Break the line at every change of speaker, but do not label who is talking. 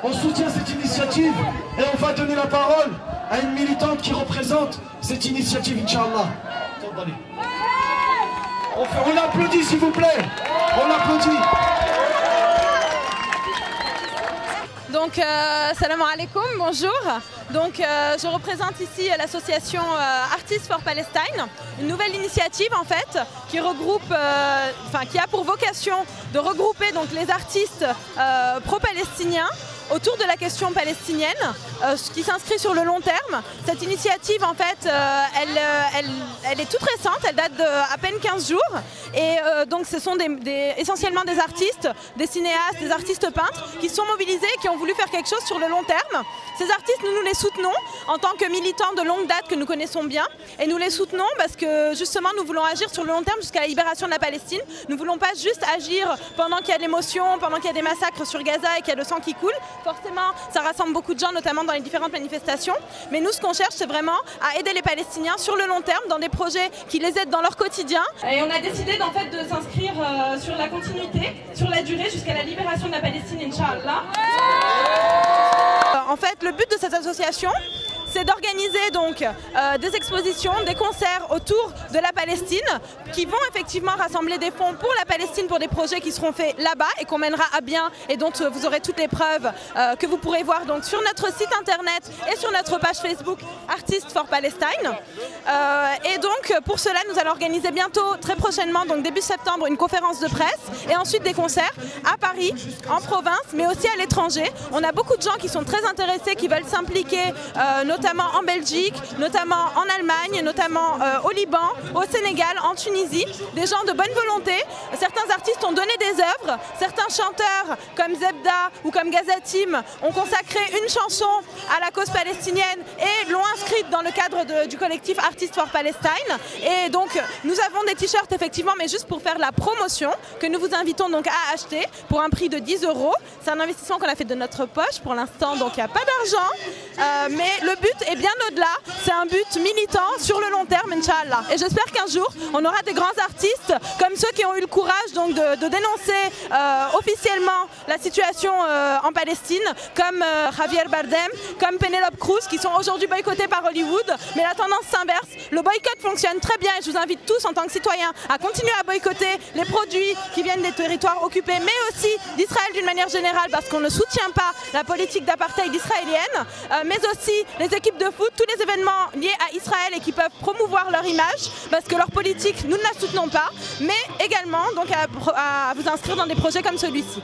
on soutient cette initiative et on va donner la parole à une militante qui représente cette initiative, Inch'Allah. On l'applaudit s'il vous plaît, on l'applaudit.
Donc, salam alaikum, bonjour. Donc, je représente ici l'association Artists for Palestine, une nouvelle initiative en fait qui regroupe, qui a pour vocation de regrouper donc les artistes pro-palestiniens autour de la question palestinienne, ce qui s'inscrit sur le long terme. Cette initiative, en fait, elle est toute récente, elle date d'à peine 15 jours. Et donc, ce sont essentiellement des artistes, des cinéastes, des artistes peintres qui sont mobilisés et qui ont voulu faire quelque chose sur le long terme. Ces artistes, nous les soutenons en tant que militants de longue date que nous connaissons bien. Et nous les soutenons parce que, justement, nous voulons agir sur le long terme jusqu'à la libération de la Palestine. Nous ne voulons pas juste agir pendant qu'il y a de l'émotion, pendant qu'il y a des massacres sur Gaza et qu'il y a le sang qui coule. Forcément, ça rassemble beaucoup de gens, notamment dans les différentes manifestations. Mais nous, ce qu'on cherche, c'est vraiment à aider les Palestiniens sur le long terme, dans des projets qui les aident dans leur quotidien. Et on a décidé, en fait, de s'inscrire sur la continuité, sur la durée, jusqu'à la libération de la Palestine, Inch'Allah. En fait, le but de cette association, c'est d'organiser donc des expositions, des concerts autour de la Palestine qui vont effectivement rassembler des fonds pour la Palestine pour des projets qui seront faits là-bas et qu'on mènera à bien et dont vous aurez toutes les preuves que vous pourrez voir donc sur notre site internet et sur notre page Facebook Artists for Palestine. Et donc pour cela nous allons organiser bientôt, très prochainement, donc début septembre, une conférence de presse et ensuite des concerts à Paris, en province, mais aussi à l'étranger. On a beaucoup de gens qui sont très intéressés, qui veulent s'impliquer notamment en Belgique, notamment en Allemagne, notamment au Liban, au Sénégal, en Tunisie, des gens de bonne volonté. Certains artistes ont donné des œuvres, certains chanteurs comme Zebda ou comme Gazatim ont consacré une chanson à la cause palestinienne et l'ont inscrite dans le cadre du collectif Artists for Palestine. Et donc nous avons des t-shirts effectivement, mais juste pour faire la promotion, que nous vous invitons donc à acheter pour un prix de 10 €. C'est un investissement qu'on a fait de notre poche pour l'instant, donc il n'y a pas d'argent, mais le but est bien au-delà, c'est un but militant sur le long terme, Inch'Allah. Et j'espère qu'un jour, on aura des grands artistes comme ceux qui ont eu le courage donc, de dénoncer officiellement la situation en Palestine, comme Javier Bardem, comme Penélope Cruz, qui sont aujourd'hui boycottés par Hollywood. Mais la tendance s'inverse, le boycott fonctionne très bien et je vous invite tous en tant que citoyens à continuer à boycotter les produits qui viennent des territoires occupés, mais aussi d'Israël d'une manière générale, parce qu'on ne soutient pas la politique d'apartheid israélienne, mais aussi les équipes de foot, tous les événements liés à Israël et qui peuvent promouvoir leur image, parce que leur politique, nous ne la soutenons pas, mais également donc à vous inscrire dans des projets comme celui-ci.